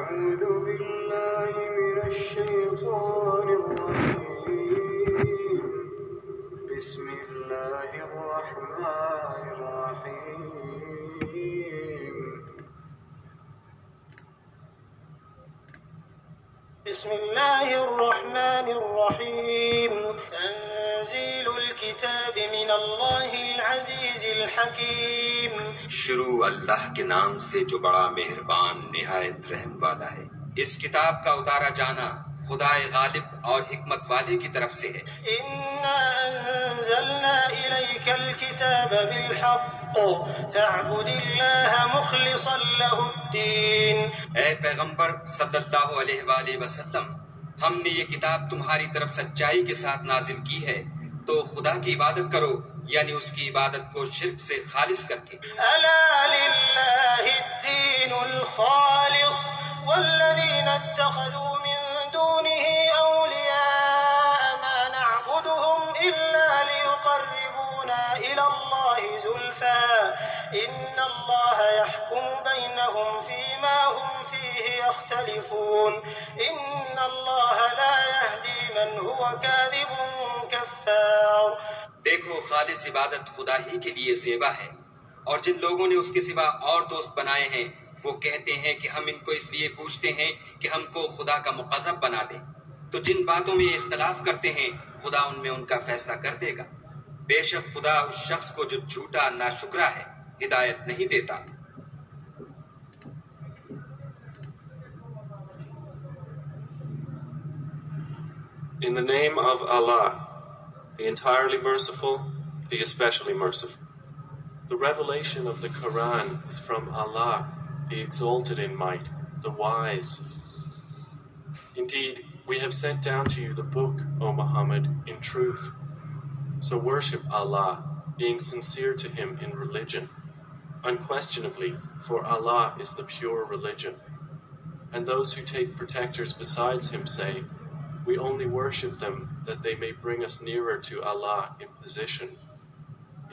أعوذ بالله من الشيطان الرجيم بسم الله الرحمن الرحيم بسم الله الرحمن الرحيم تنزيل الكتاب من الله العزيز الحكيم شروع اللہ کے نام سے جو بڑا مہربان نہایت رحم والا ہے۔ اس کتاب کا اتارا جانا خدائے غالب اور حکمت والے کی طرف سے ہے۔ إنا أنزلنا إليك الكتاب بالحق فاعبد الله مخلصا له الدين۔ اے پیغمبر صلی اللہ علیہ وآلہ وسلم، ہم نے یہ کتاب تمہاری طرف سچائی کے ساتھ نازل کی ہے، تو خدا کی عبادت کرو، یعنی اس کی عبادت کو شرک سے خالص کر کے۔ ألا لله الدين الخالص والذين اتخذوا من دونه أولياء ما نعبدهم إلا ليقربونا إلى الله زلفى إن الله يحكم بينهم فيما هم فيه يختلفون إن الله لا يهدي من هو كاذب كفار۔ دیکھو، خالص عبادت خدا ہی کے لیے زیبا ہے، اور جن لوگوں نے اس کے سوا اور دوست بنائے ہیں وہ کہتے ہیں کہ ہم ان کو اس لیے پوچھتے ہیں کہ ہم کو خدا کا مقرب بنا دیں، تو جن باتوں میں اختلاف کرتے ہیں خدا ان میں ان کا فیصلہ کر دے گا۔ بے شک خدا اس شخص کو جو جھوٹا ناشکرا ہے ہدایت نہیں دیتا۔ In the name of Allah, the entirely merciful, the especially merciful. The revelation of the Quran is from Allah, the exalted in might, the wise. Indeed, we have sent down to you the book, O Muhammad, in truth. So worship Allah, being sincere to Him in religion. Unquestionably, for Allah is the pure religion. And those who take protectors besides Him say, we only worship them that they may bring us nearer to Allah in position.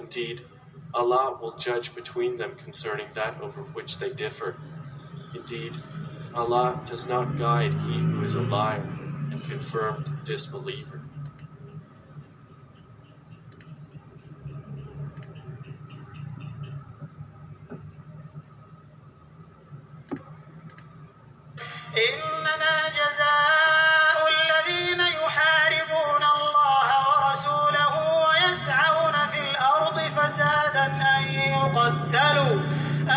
Indeed, Allah will judge between them concerning that over which they differ. Indeed, Allah does not guide he who is a liar and confirmed disbeliever. إنما جزاء الذين يحاربون الله ورسوله ويسعون في الأرض فسادا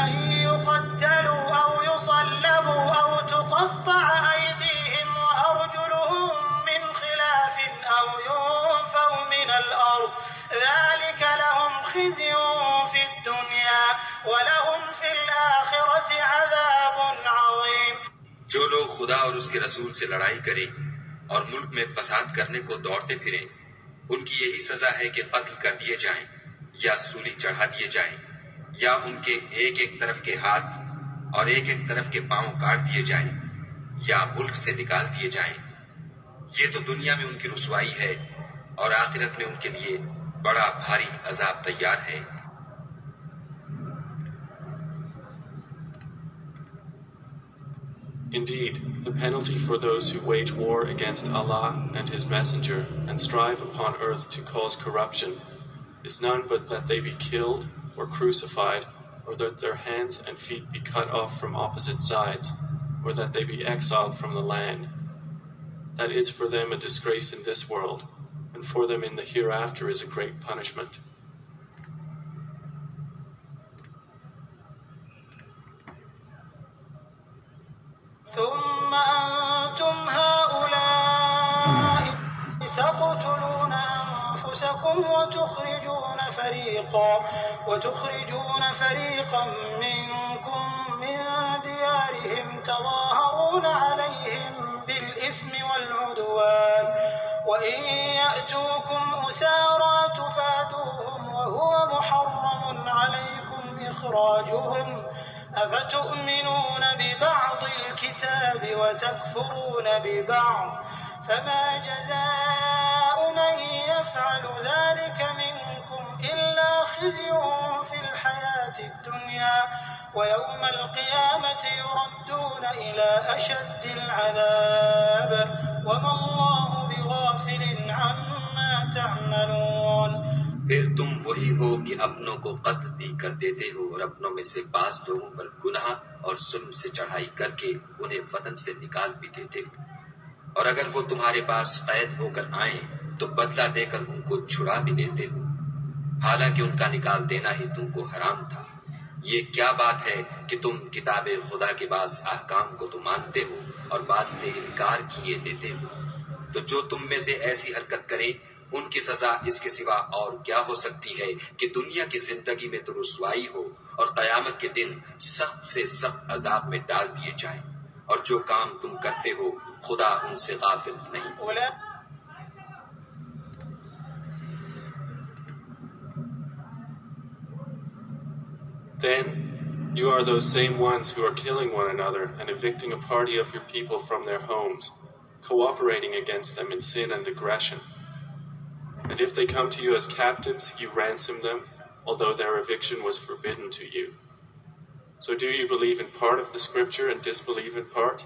أن يقتلوا أو يصلبوا أو تقطع أيديهم وأرجلهم من خلاف أو ينفوا من الأرض ذلك لهم خزي في الدنيا ولهم في الآخرة عذاب عظيم۔ جو لوگ خدا اور اس کے رسول سے لڑائی کریں اور ملک میں فساد کرنے کو دوڑتے پھریں، ان کی یہی سزا ہے کہ قتل کر دیے جائیں یا سولی چڑھا دیے جائیں، یا ان کے ایک ایک طرف کے ہاتھ اور ایک ایک طرف کے پاؤں کاٹ دیے جائیں یا ملک سے نکال دیے جائیں۔ یہ تو دنیا میں ان کی رسوائی ہے، اور آخرت میں ان کے لیے بڑا بھاری عذاب تیار ہے۔ Indeed, the penalty for those who wage war against Allah and His Messenger and strive upon earth to cause corruption is none but that they be killed or crucified, or that their hands and feet be cut off from opposite sides, or that they be exiled from the land. That is for them a disgrace in this world, and for them in the hereafter is a great punishment. ثم أنتم هؤلاء تقتلون أنفسكم وتخرجون فريقا منكم من ديارهم تظاهرون عليهم بالإثم والعدوان وإن يأتوكم أسارى تفادوهم وهو محرم عليكم إخراجهم أفتؤمنون ببعض الكتاب وتكفرون ببعض فما جزاء من يفعل ذلك منكم إلا خزي في الحياة الدنيا ويوم القيامة يردون إلى أشد العذاب وما الله بغافل عما تعملون. پھر تم وہی ہو کہ اپنوں کو قتل بھی کر دیتے ہو اور اپنوں میں سے بعض لوگوں پر گناہ اور ظلم سے چڑھائی کر کے انہیں وطن سے نکال بھی دیتے ہو، اور اگر وہ تمہارے پاس قید ہو کر آئیں تو بدلہ دے کر ان کو چھڑا بھی لیتے ہو، حالانکہ ان کا نکال دینا ہی تم کو حرام تھا. یہ کیا بات ہے کہ تم کتاب خدا کے بعض احکام کو تو مانتے ہو اور بعض سے انکار کیے دیتے ہو. تو جو تم میں سے ایسی حرکت کریں ان کی سزا اس کے سوا اور کیا ہو سکتی ہے کہ دنیا کی زندگی میں تو رسوائی ہو اور قیامت کے دن سخت سے سخت عذاب میں ڈال دیے جائیں. اور جو کام تم کرتے ہو خدا ان سے غافل نہیں. Then you are those same ones who are killing one another and evicting a party of your people from their homes, cooperating against them in sin and aggression. And if they come to you as captives, you ransom them, although their eviction was forbidden to you. So do you believe in part of the scripture and disbelieve in part?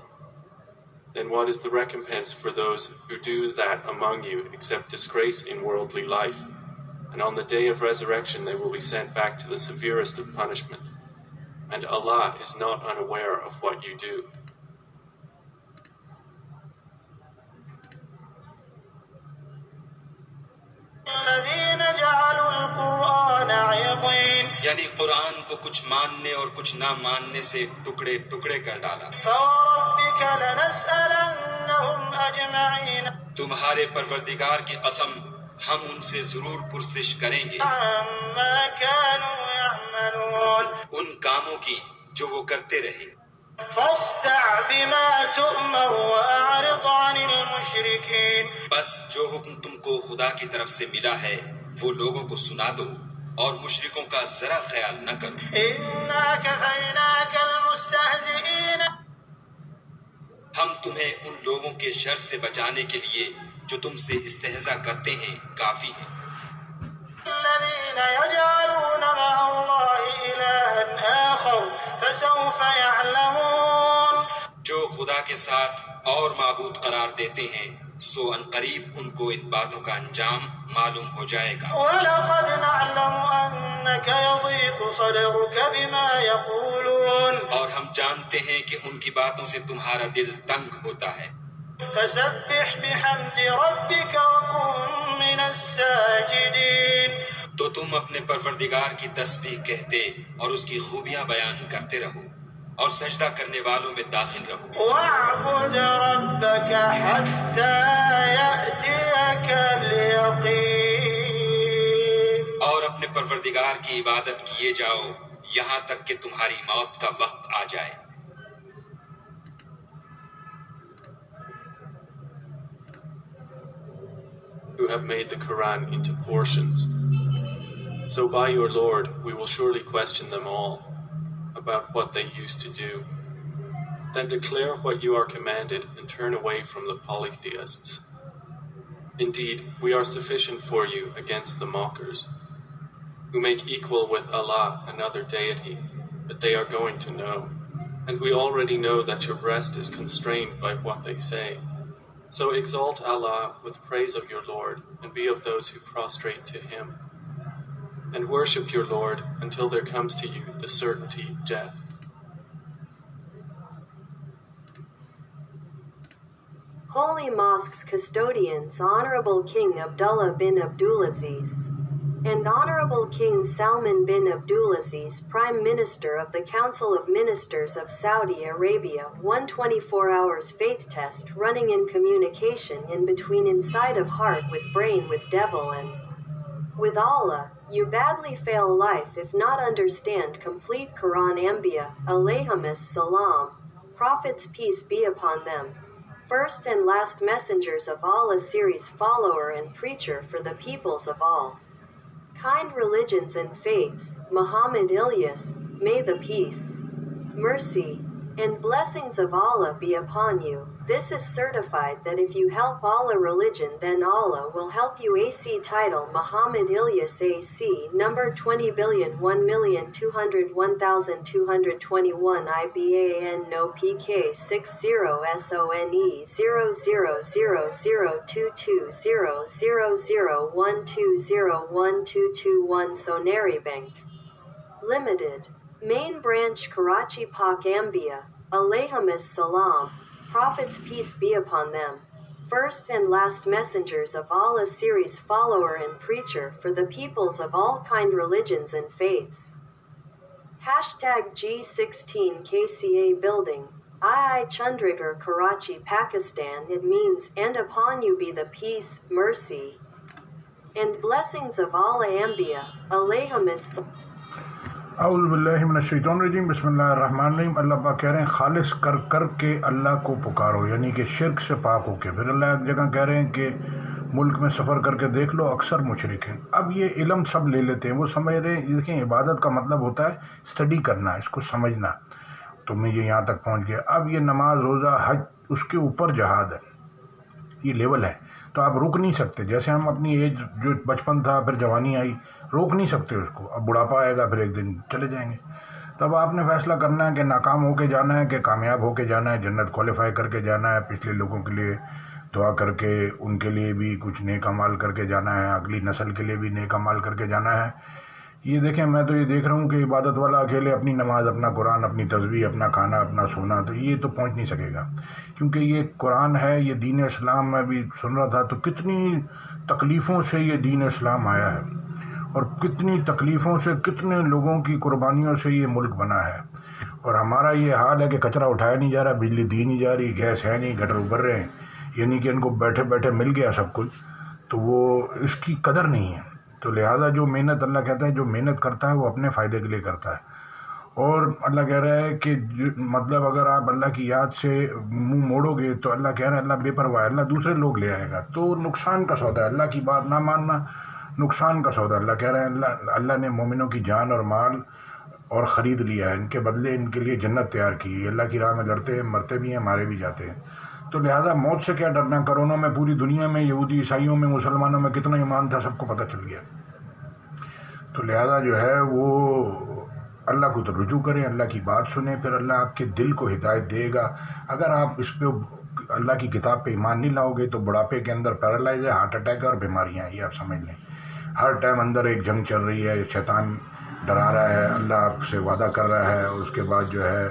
Then what is the recompense for those who do that among you except disgrace in worldly life? And on the day of resurrection they will be sent back to the severest of punishment. And Allah is not unaware of what you do. یعنی قرآن کو کچھ ماننے اور کچھ نہ ماننے سے ٹکڑے ٹکڑے کر ڈالا. تمہارے پروردگار کی قسم ہم ان سے ضرور پرسش کریں گے ان کاموں کی جو وہ کرتے رہے. فاصدع بما تؤمر وأعرض عن المشركين. بس جو حکم تم کو خدا کی طرف سے ملا ہے وہ لوگوں کو سنا دو اور مشرکوں کا ذرا خیال نہ کرو. إنا كفيناك المستهزئين. ہم تمہیں ان لوگوں کے شر سے بچانے کے لیے جو تم سے استہزاء کرتے ہیں کافی ہیں. الذين يجعلون مع الله إلها آخر فسوف يعلمون. جو خدا کے ساتھ اور معبود قرار دیتے ہیں سو ان قریب ان کو ان باتوں کا انجام معلوم ہو جائے گا. وَلَقَدْ نَعْلَمُ أَنَّكَ يَضِيقُ صَدْرُكَ بِمَا يَقُولُونَ. اور ہم جانتے ہیں کہ ان کی باتوں سے تمہارا دل تنگ ہوتا ہے. فَسَبِّحْ بِحَمْدِ رَبِّكَ وَكُن مِّنَ السَّاجِدِينَ. تو تم اپنے پروردگار کی تسبیح کہتے اور اس کی خوبیاں بیان کرتے رہو اور سجدہ کرنے والوں میں داخل رہو. وَاعْبُدْ رَبَّكَ حَتَّى يَأْتِيَكَ الْيَقِينُ. اور اپنے پروردگار کی عبادت کیے جاؤ یہاں تک کہ تمہاری موت کا وقت آ جائے. Who have made the Quran into portions. So by your Lord we will surely question them all about what they used to do. Then declare what you are commanded and turn away from the polytheists. Indeed, we are sufficient for you against the mockers, who make equal with Allah another deity, but they are going to know. And we already know that your breast is constrained by what they say. So exalt Allah with praise of your Lord and be of those who prostrate to Him. And worship your Lord until there comes to you the certainty of death. Holy Mosque's custodians, Honorable King Abdullah bin Abdulaziz, and Honorable King Salman bin Abdulaziz, Prime Minister of the Council of Ministers of Saudi Arabia, 124 hours faith test running in communication in between inside of heart with brain with devil and with Allah. You badly fail life if not understand complete Quran. Anbiya, alayhimus salam, prophets peace be upon them, first and last messengers of Allah series follower and preacher for the peoples of all kind religions and faiths, Muhammad Ilyas, may the peace, mercy, and blessings of Allah be upon you. This is certified that if you help Allah religion, then Allah will help you. AC title Muhammad Ilyas AC number 20,001,201,221 IBAN no PK 60 SONE 0000220001221 Soneri Bank Limited. Main branch Karachi Pak Ambia, alayhimus salam, prophets peace be upon them, first and last messengers of Allah series follower and preacher for the peoples of all kind religions and faiths. Hashtag G16 KCA Building, II Chandigarh Karachi Pakistan. It means, and upon you be the peace, mercy, and blessings of Allah Ambia, alayhimus salam. اعوذ باللہ من الشیطان الرجیم بسم اللہ الرحمن الرحیم. اللہ پاک کہہ رہے ہیں خالص کر کر کے اللہ کو پکارو، یعنی کہ شرک سے پاک ہو کے. پھر اللہ ایک جگہ کہہ رہے ہیں کہ ملک میں سفر کر کے دیکھ لو اکثر مشرک ہیں. اب یہ علم سب لے لیتے ہیں، وہ سمجھ رہے ہیں. دیکھیں عبادت کا مطلب ہوتا ہے اسٹڈی کرنا، اس کو سمجھنا. تو میں یہ یہاں تک پہنچ گیا. اب یہ نماز روزہ حج اس کے اوپر جہاد ہے، یہ لیول ہے. تو آپ روک نہیں سکتے. جیسے ہم اپنی ایج جو بچپن تھا پھر جوانی آئی، روک نہیں سکتے اس کو. اب بڑھاپا آئے گا پھر ایک دن چلے جائیں گے. تب آپ نے فیصلہ کرنا ہے کہ ناکام ہو کے جانا ہے کہ کامیاب ہو کے جانا ہے، جنت کوالیفائی کر کے جانا ہے، پچھلے لوگوں کے لیے دعا کر کے ان کے لیے بھی کچھ نیک اعمال کر کے جانا ہے، اگلی نسل کے لیے بھی نیک اعمال کر کے جانا ہے. یہ دیکھیں میں تو یہ دیکھ رہا ہوں کہ عبادت والا اکیلے اپنی نماز، اپنا قرآن، اپنی تسبیح، اپنا کھانا، اپنا سونا، تو یہ تو پہنچ نہیں سکے گا. کیونکہ یہ قرآن ہے، یہ دین اسلام. میں بھی سن رہا تھا تو کتنی تکلیفوں سے یہ دین اسلام آیا ہے، اور کتنی تکلیفوں سے، کتنے لوگوں کی قربانیوں سے یہ ملک بنا ہے. اور ہمارا یہ حال ہے کہ کچرا اٹھایا نہیں جا رہا، بجلی دی نہیں جا رہی، گیس ہے نہیں، گٹر ابھر رہے ہیں. یعنی کہ ان کو بیٹھے بیٹھے مل گیا سب کچھ، تو وہ اس کی قدر نہیں ہے. تو لہٰذا جو محنت، اللہ کہتا ہے جو محنت کرتا ہے وہ اپنے فائدے کے لیے کرتا ہے. اور اللہ کہہ رہا ہے کہ مطلب اگر آپ اللہ کی یاد سے منہ موڑو گے تو اللہ کہہ رہا ہے اللہ بے پرواہ ہے، اللہ دوسرے لوگ لے آئے گا. تو نقصان کا سودا ہے، اللہ کی بات نہ ماننا نقصان کا سودا. اللہ کہہ رہے ہیں اللہ نے مومنوں کی جان اور مال اور خرید لیا ہے، ان کے بدلے ان کے لیے جنت تیار کی ہے. اللہ کی راہ میں لڑتے ہیں، مرتے بھی ہیں، مارے بھی جاتے ہیں. تو لہٰذا موت سے کیا ڈرنا. کرونا میں پوری دنیا میں یہودی عیسائیوں میں مسلمانوں میں کتنا ایمان تھا سب کو پتہ چل گیا. تو لہٰذا جو ہے وہ اللہ کو تو رجوع کریں، اللہ کی بات سنیں، پھر اللہ آپ کے دل کو ہدایت دے گا. اگر آپ اس پہ اللہ کی کتاب پہ ایمان نہیں لاؤ گے تو بڑھاپے کے اندر پیرالائز ہے، ہارٹ اٹیک ہے اور بیماریاں ہیں. یہ آپ سمجھ لیں. ہر ٹائم اندر ایک جنگ چل رہی ہے، شیطان ڈرا رہا ہے، اللہ آپ سے وعدہ کر رہا ہے، اور اس کے بعد جو ہے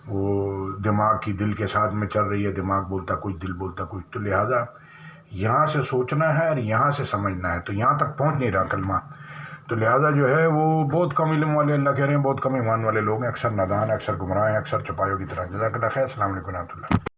وہ دماغ کی دل کے ساتھ میں چل رہی ہے. دماغ بولتا کچھ، دل بولتا کچھ. تو لہٰذا یہاں سے سوچنا ہے اور یہاں سے سمجھنا ہے. تو یہاں تک پہنچ نہیں رہا کلمہ. تو لہٰذا جو ہے وہ بہت کم علم والے، اللہ کہہ رہے ہیں بہت کم ایمان والے لوگ ہیں، اکثر نادان ہیں، اکثر گمراہ ہیں، اکثر چپایوں کی طرح. جزاک اللہ خیر. السلام علیکم و رحمۃ اللہ.